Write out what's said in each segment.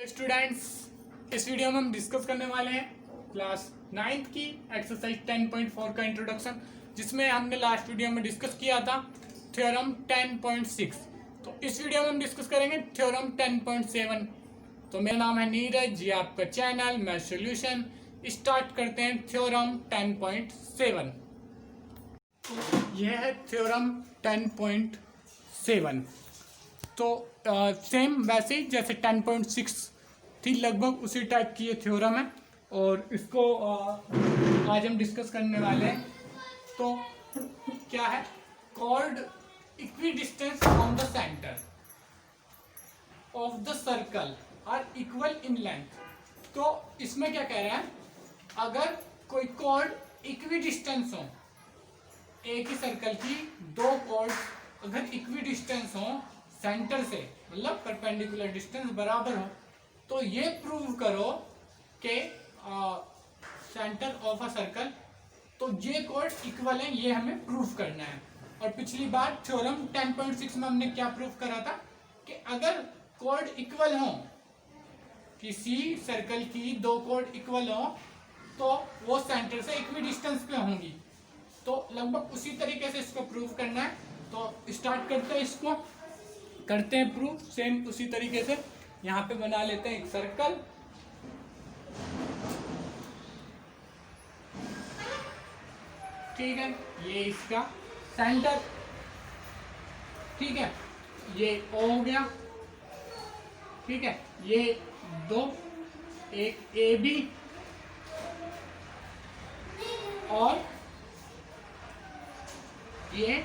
Students, इस video में हम डिस्कस करने वाले हैं क्लास 9th की एक्सरसाइज 10.4 का इंट्रोडक्शन, जिसमें हमने लास्ट वीडियो में डिस्कस किया था थ्योरम 10.6। तो इस वीडियो में हम डिस्कस करेंगे थ्योरम 10.7। तो मेरा नाम है नीरज, ये आपका चैनल मैथ सॉल्यूशन। स्टार्ट करते हैं थ्योरम 10.7। तो यह है थ्योरम 10.7। तो सेम वैसे ही जैसे 10.6 थी, लगभग उसी टाइप की ये थ्योरम है और इसको आज हम डिस्कस करने वाले हैं। तो क्या है, called equidistance from the centre of the circle are equal in length. तो इसमें क्या कह रहा है, अगर कोई कॉर्ड इक्विडिस्टेंस हो, एक ही सर्कल की दो कॉर्ड्स अगर इक्विडिस्टेंस हो सेंटर से, मतलब परपेंडिकुलर डिस्टेंस बराबर हो, तो ये प्रूव करो कि सेंटर ऑफ अ सर्कल, तो ये कॉर्ड इक्वल है, ये हमें प्रूव करना है। और पिछली बार थ्योरम 10.6 में हमने क्या प्रूव करा था कि अगर कॉर्ड इक्वल हो, किसी सर्कल की दो कॉर्ड इक्वल हो, तो वो सेंटर से इक्विडिस्टेंस पे होंगी। तो लगभग उसी तरीके से इसको प्रूव करना है। तो स्टार्ट करते हैं, इसको करते हैं प्रूफ सेम उसी तरीके से। यहाँ पे बना लेते हैं एक सर्कल, ठीक है, ये इसका सेंटर, ठीक है, ये O हो गया, ठीक है, ये दो, एक AB और ये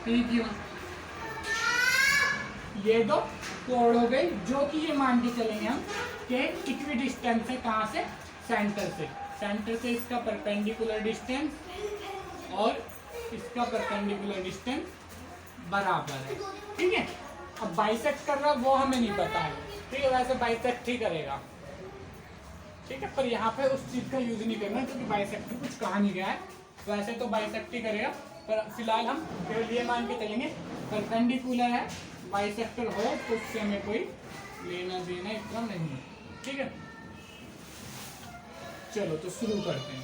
PQ, ये दो कोड हो गए, जो कि ये मान के चलेंगे हम कि इक्विडिस्टेंस है, कहां से, सेंटर से। सेंटर से इसका परपेंडिकुलर डिस्टेंस और इसका परपेंडिकुलर डिस्टेंस बराबर है, ठीक है। अब बाइसेक्ट कर रहा वो हमें नहीं पता है, ठीक है, वैसे बाइसेक्ट ही करेगा, ठीक है, पर यहाँ पे उस चीज का यूज नहीं करना क्योंकि बाइसेक्ट कुछ कहा नहीं गया है, वैसे तो बाइसेक्ट ही करेगा, पर फिलहाल हम केवल ये मान के चलेंगे परपेंडिकुलर है, बाइसेक्टर हो तो उससे हमें कोई लेना देना इतना नहीं है, ठीक है। चलो तो शुरू करते हैं।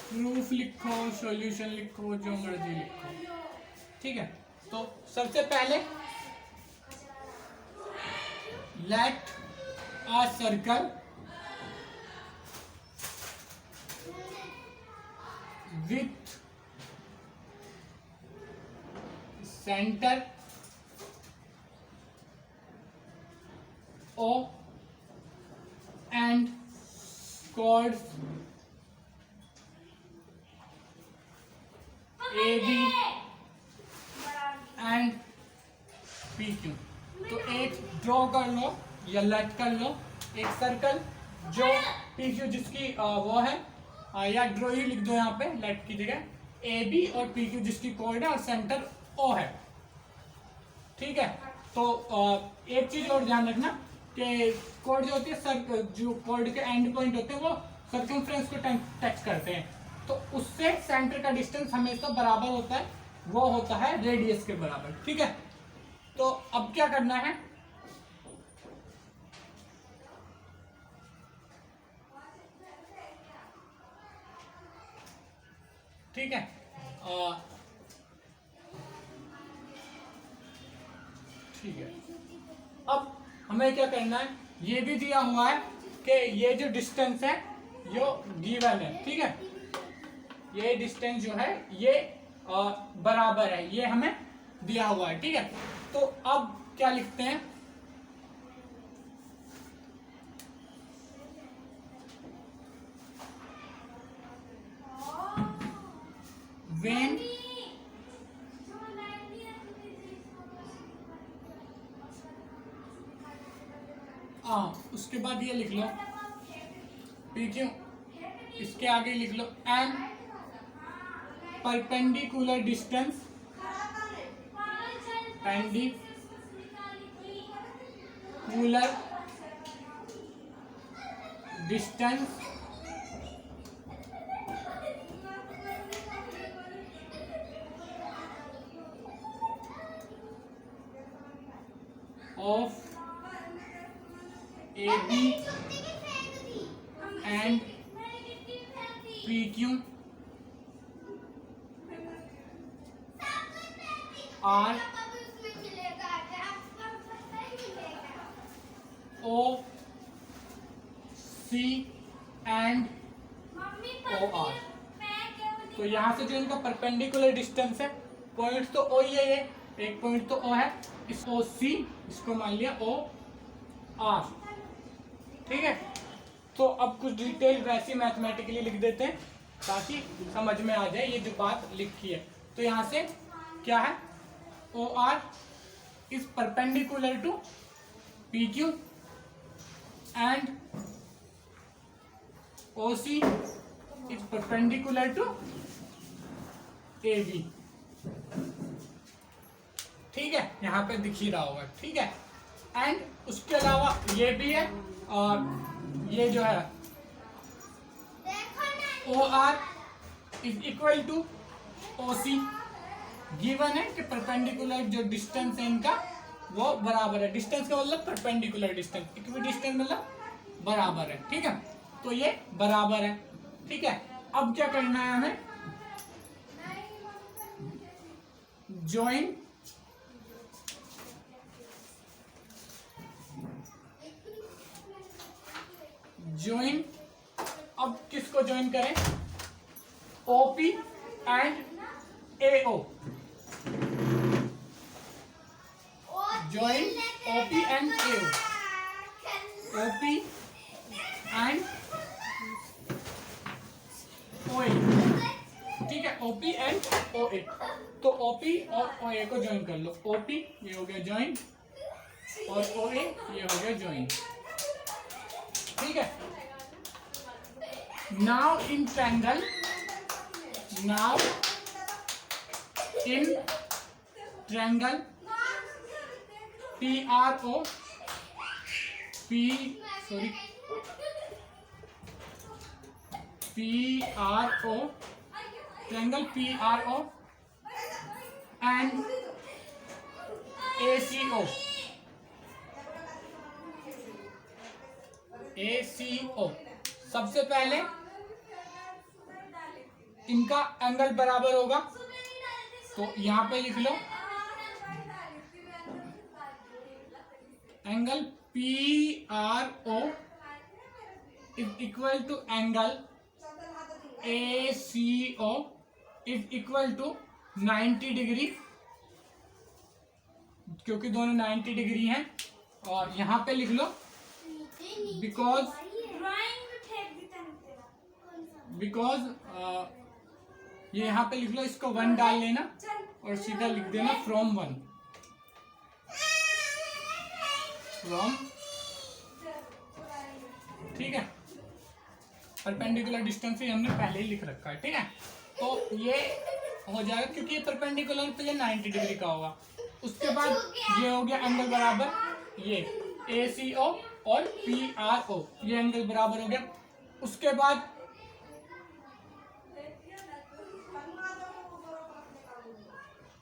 प्रूफ लिखो, सॉल्यूशन लिखो, जो मर्जी लिखो, ठीक है। तो सबसे पहले late a circle with center O and chords AB and PQ। तो एक ड्रॉ कर लो या लेट कर लो एक सर्कल जो PQ जिसकी वो है, या ड्रॉ ही लिख दो यहाँ पे लेट की जगह, AB और PQ जिसकी कॉर्ड है और सेंटर O है, ठीक है। तो एक चीज और ध्यान रखना कि कॉर्ड जो होती है, सर्कल जो कॉर्ड के एंड पॉइंट होते हैं वो सर्कमफ्रेंस को टच करते हैं, तो उससे सेंटर का डिस्टेंस हमेशा बराबर होता है, वो होता है रेडियस के बराबर, ठीक है। तो अब क्या करना है, ठीक है, ठीक है। अब हमें क्या करना है, ये भी दिया हुआ है कि ये जो डिस्टेंस है यो गिवन है, ठीक है, ये डिस्टेंस जो है ये बराबर है, ये हमें दिया हुआ है, ठीक है। तो अब क्या लिखते हैं, when उसके बाद ये लिख लो PQ, इसके आगे लिख लो N perpendicular distance, perpendicular distance of A B and P Q R O C and O R. तो यहाँ से जो इनका परपेंडिकुलर डिस्टेंस है, पॉइंट तो ओ ही है, ये एक पॉइंट तो ओ है, इस ओ सी इसको मान लिया ओ आर। ठीक है, तो अब कुछ डिटेल वैसे मैथमेटिकली लिख देते हैं ताकि समझ में आ जाए ये जो बात लिखी है। तो यहाँ से क्या है, O R is perpendicular to P Q and O C is perpendicular to A B. ठीक है, यहाँ पे दिख ही रहा होगा। ठीक है, एंड उसके अलावा ये भी है, और ये जो है O R is equal to O C. Given है कि परपेंडिकुलर जो डिस्टेंस है इनका वो बराबर है। डिस्टेंस का मतलब परपेंडिकुलर डिस्टेंस, इक्वी डिस्टेंस मतलब बराबर है। ठीक है, तो ये बराबर है। ठीक है, अब क्या करना है हमें, ज्वाइन अब किसको ज्वाइन करें, OP and AO. Join OP and AO, OP and ओए। ठीक है, ओपी एंड ओए। तो ओपी और ओए को ज्वाइन कर लो। ओपी ये हो गया ज्वाइन और ओए ये हो गया ज्वाइन। ठीक है, now in triangle, PRO triangle PRO and ACO। सबसे पहले इनका एंगल बराबर होगा, तो यहां पे लिख लो angle PRO is equal to angle ACO is equal to 90 degree, क्योंकि दोनों 90 डिग्री हैं। और यहां पे लिख लो बिकॉज ये यहाँ पे लिख लो, इसको 1 डाल लेना और सीधा लिख देना फ्रॉम 1, फ्रॉम। ठीक है, परपेंडिकुलर डिस्टेंस ही हमने पहले ही लिख रखा है। ठीक है, तो ये हो जाएगा क्योंकि ये परपेंडिकुलर तो ये 90 डिग्री का होगा। उसके बाद ये हो गया एंगल बराबर, ये ACO और PRO ये एंगल बराबर हो गया। उसके बाद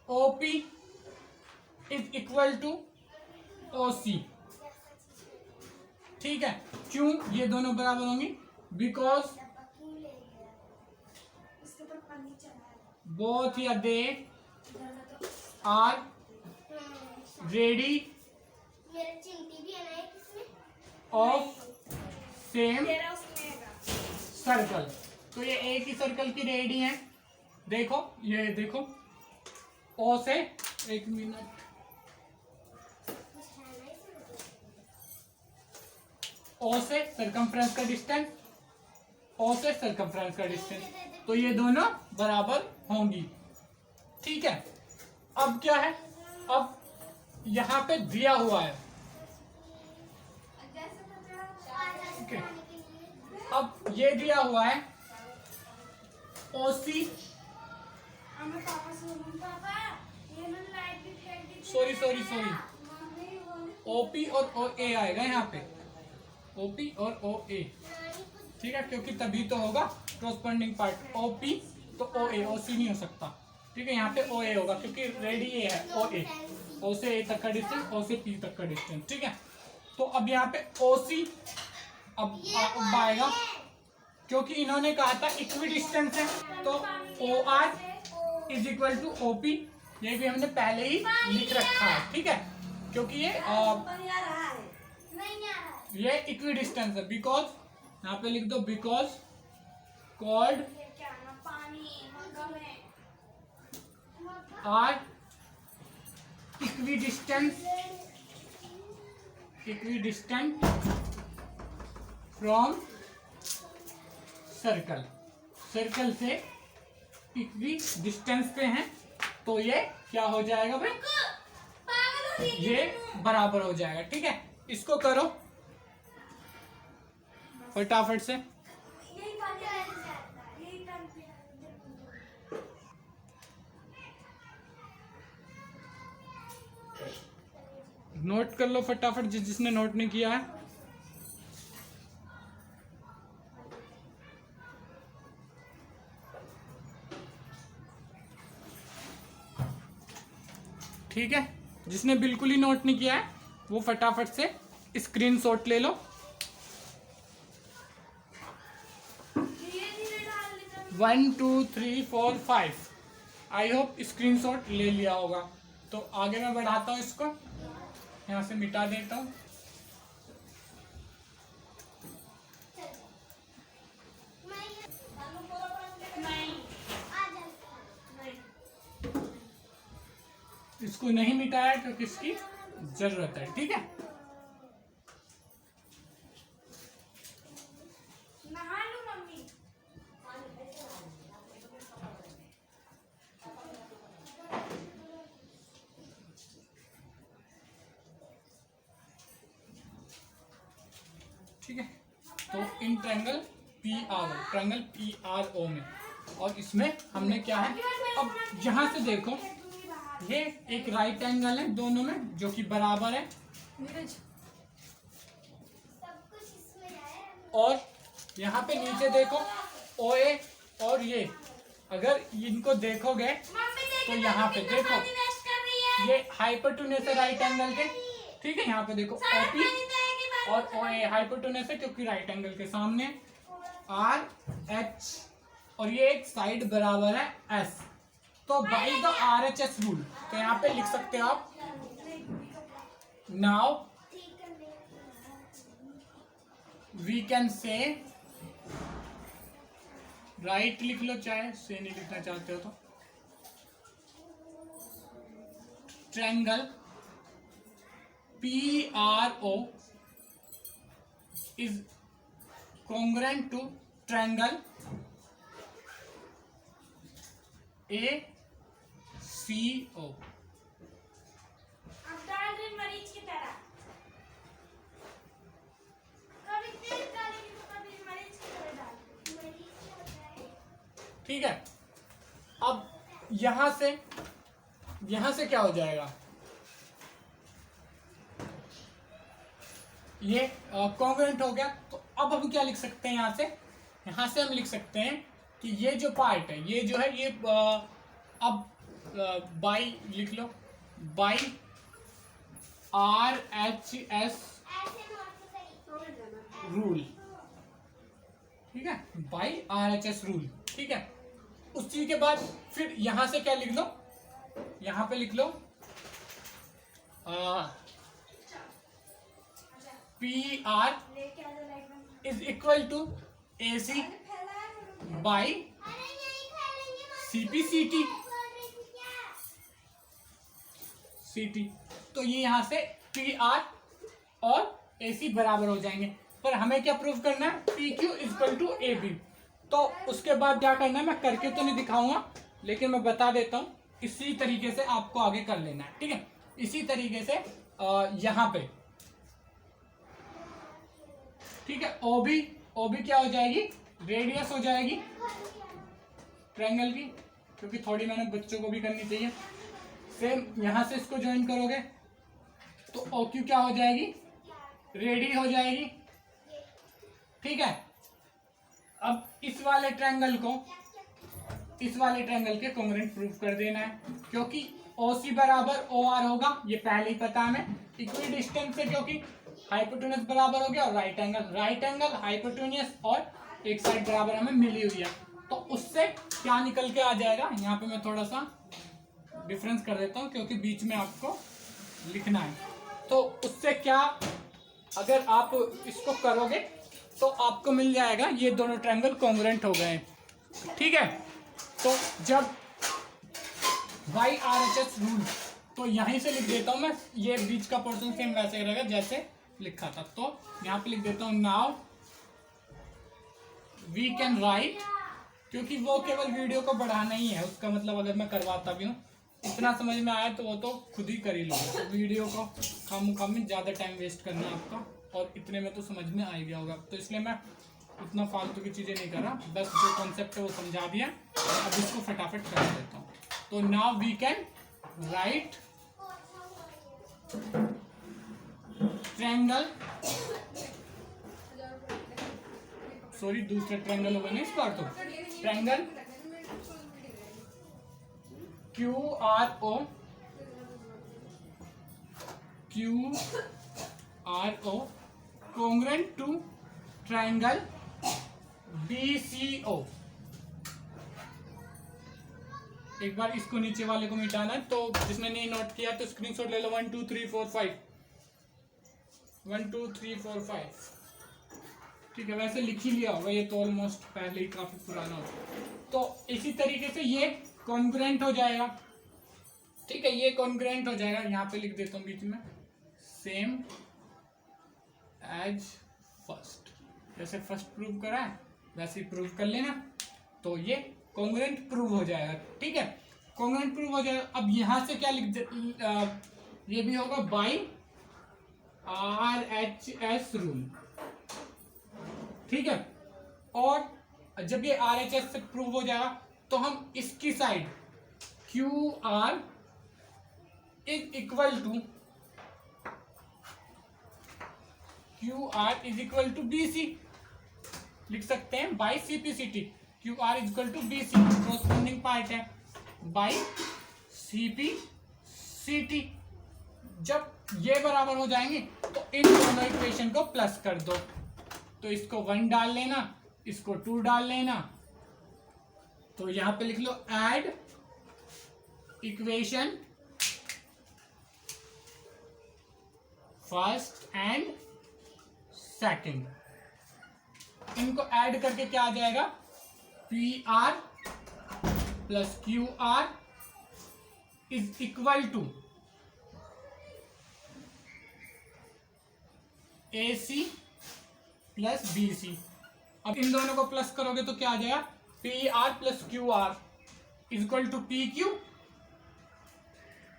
OP is equal to OC। ठीक है, क्यों ये दोनों बराबर होंगी, बिकॉज बोथ या they are radii of same circle. तो ये एक ही सर्कल की रेडी है। देखो ये देखो, ओ से, एक मिनट, ओ से सरकमफ्रेंस का डिस्टेंस, ओ से सरकमफ्रेंस का डिस्टेंस, तो ये दोनों बराबर होंगी। ठीक है, अब क्या है, अब यहां पे दिया हुआ है। okay. अब ये दिया हुआ है OC, सॉरी OP और OA आएगा यहाँ पे, OP और OA। ठीक है, क्योंकि तभी तो होगा कॉरस्पॉन्डिंग पार्ट। OP तो OA, OC नहीं हो सकता। ठीक है, यहाँ पे OA होगा क्योंकि रेडी ये है OA। ओ से ए तक का डिस्टेंस, ओ से पी तक का डिस्टेंस, ठीक है। तो अब यहाँ पे ओ सी अब आएगा, क्योंकि इन्होंने कहा था इक्वी डिस्टेंस है, तो O R is equal to O P, ये भी हमने पहले ही लिख रखा है, ठीक है, क्योंकि ये इक्वी डिस्टेंस है। बिकॉज यहाँ पे लिख दो, because called are equidistant from circle, circle से इक्वी डिस्टेंस पे हैं, तो ये क्या हो जाएगा भाई, ये बराबर हो जाएगा, ठीक है। इसको करो फटाफट से। नोट कर लो फटाफट जिसने नोट नहीं किया है। ठीक है, जिसने बिल्कुल ही नोट नहीं किया है वो फटाफट से स्क्रीनशॉट ले लो। One two three four five, I hope screenshot ले लिया होगा। तो आगे मैं बढ़ाता हूँ, इसको यहाँ से मिटा देता हूँ। इसको नहीं मिटाया क्योंकि इसकी जरूरत है, ठीक है। ठीक है, तो in triangle P R O में, और इसमें हमने क्या है, अब यहां से देखो ये एक राइट एंगल है दोनों में जो कि बराबर है, और यहाँ पे नीचे देखो ओ ए, और ये अगर इनको देखोगे तो यहाँ पे देखो ये हाइपोटेन्यूज है राइट एंगल के, ठीक है। यहाँ पे देखो ओपी और ओ ए हाइपोटेन्यूज है क्योंकि राइट एंगल के सामने, आर एच और ये एक साइड बराबर है एस, तो by the R H S rule, तो यहाँ पे लिख सकते हो आप, now we can say, right लिख लो चाहे से नहीं लिखना चाहते हो तो, triangle P R O is congruent to triangle ACO। मरीज की तरह ठीक है। अब यहां से क्या हो जाएगा, ये कॉन्ग्रुएंट हो गया। तो अब हम क्या लिख सकते हैं, यहाँ से हम लिख सकते हैं कि ये जो पार्ट है, ये जो है ये अब बाई लिख लो, by R H S rule, ठीक है, by R H S rule, ठीक है। उसी के बाद फिर यहां से क्या लिख लो, यहाँ पे लिख लो P R is equal to A C by CP C T, तो ये यहां से पी आर और ए सी बराबर हो जाएंगे। पर हमें क्या प्रूव करना है, P Q is equal to A B. तो उसके बाद क्या करना है, मैं करके तो नहीं दिखाऊंगा लेकिन मैं बता देता हूं, इसी तरीके से आपको आगे कर लेना है, ठीक है। इसी तरीके से यहाँ पे, ठीक है, ओबी क्या हो जाएगी, रेडियस हो जाएगी ट्रायंगल की, क्योंकि थोड़ी मेहनत बच्चों को भी करनी चाहिए। सेम यहां से इसको ज्वाइन करोगे तो ओ क्यू क्या हो जाएगी, रेडी हो जाएगी, ठीक है। अब इस वाले ट्रायंगल के कॉन्ग्रुएंट प्रूफ कर देना है, क्योंकि OC बराबर OR होगा, ये पहले ही पता है हमें। इक्वी डिस्टेंस है क्योंकि हाइपोटेन्यूज बराबर हो गया, और राइट एंगल हाइपोटेन्यूज और एक साइड बराबर हमें मिली हुई है, तो उससे क्या निकल के आ जाएगा। यहाँ पे मैं थोड़ा सा डिफरेंस कर देता हूँ क्योंकि बीच में आपको लिखना है। तो उससे क्या, अगर आप इसको करोगे तो आपको मिल जाएगा ये दोनों ट्रायंगल कॉन्ग्रुएंट हो गए, ठीक है। तो जब YRHS रूल, तो यहीं से लिख देता हूं मैं, ये बीच का पोर्शन सेम वैसे ही रहेगा जैसे लिखा था। तो यहाँ पे लिख देता हूं नाउ वी कैन राइट, क्योंकि वो केवल वीडियो को बढ़ाना ही है, उसका मतलब अगर मैं करवाता भी हूँ, इतना समझ में आया तो वो तो खुद ही कर ही लो। तो वीडियो को खाम में ज़्यादा टाइम वेस्ट करना है आपका, और इतने में तो समझ में आ ही गया होगा। तो इसलिए मैं उतना फालतू की चीज़ें नहीं कर रहा, बस जो कॉन्सेप्ट है वो समझा दिया, अब इसको फटाफट कर देता हूँ। तो now we can write triangle, sorry दूसरा ट्रायंगल होगा ना इस बार, तो triangle QRO congruent to triangle BCO। एक बार इसको नीचे वाले को मिटाना है, तो जिसने नहीं नोट किया तो स्क्रीनशॉट ले लो। 1 2 3 4 5 1 2 3 4 5, ठीक है। वैसे लिख ही लिया होगा, ये तो ऑलमोस्ट पहले ही काफी पुराना हो। तो इसी तरीके से ये कॉन्ग्रुएंट हो जाएगा, ठीक है, ये कॉन्ग्रुएंट हो जाएगा। यहाँ पे लिख देता हूँ बीच में सेम एज फर्स्ट, जैसे फर्स्ट प्रूव करा है वैसे ही प्रूव कर लेना, तो ये कॉन्ग्रुएंट प्रूव हो जाएगा, ठीक है। कॉन्ग्रुएंट प्रूव हो जाएगा। अब यहाँ से क्या लिख दे, ये भी होगा बाई RHS रूल, ठीक है। और जब ये RHS से प्रूव हो जाएगा तो हम इसकी side QR is equal to BC लिख सकते हैं, बाई CPCT। QR is equal to BC corresponding part है, बाई CPCT। जब ये बराबर हो जाएंगे तो इन दोनों इक्वेशन को प्लस कर दो, तो इसको 1 डाल लेना, इसको 2 डाल लेना, तो यहां पे लिख लो add equation first and second. इनको ऐड करके क्या आ जाएगा, PR plus QR is equal to AC plus BC। अब इन दोनों को प्लस करोगे तो क्या आ जाएगा, PR plus QR is equal to PQ,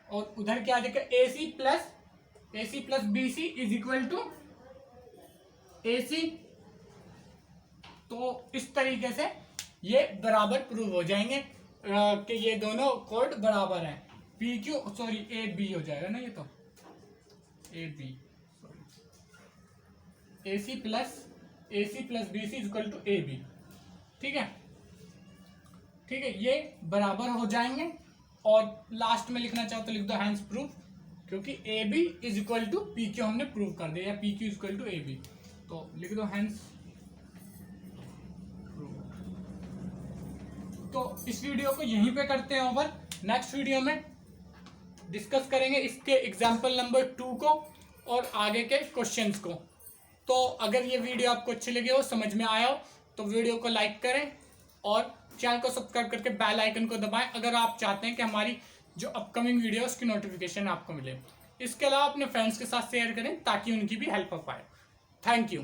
और उधर क्या आ जाएगा AC plus BC is equal to AC। तो इस तरीके से ये बराबर प्रूव हो जाएंगे कि ये दोनों कोड बराबर हैं। PQ सॉरी AB हो जाएगा ना, ये तो AB AC plus BC is equal to AB, ठीक है, ठीक है। ये बराबर हो जाएंगे, और लास्ट में लिखना चाहो तो लिख दो हैंस प्रूफ, क्योंकि AB is equal to PQ हमने प्रूव कर दिया, या PQ is equal to AB, तो लिख दो हैंस प्रूफ। तो इस वीडियो को यहीं पे करते हैं ओवर। नेक्स्ट वीडियो में डिस्कस करेंगे इसके एग्जाम्पल नंबर 2 को और आगे के क्वेश्चंस को। तो अगर ये वीडियो आपको अच्छी लगी हो, समझ में आया हो, तो वीडियो को लाइक करें और चैनल को सब्सक्राइब करके बेल आइकन को दबाएं, अगर आप चाहते हैं कि हमारी जो अपकमिंग वीडियो उसकी नोटिफिकेशन आपको मिले। इसके अलावा अपने फ्रेंड्स के साथ शेयर करें ताकि उनकी भी हेल्प हो पाए। Thank you.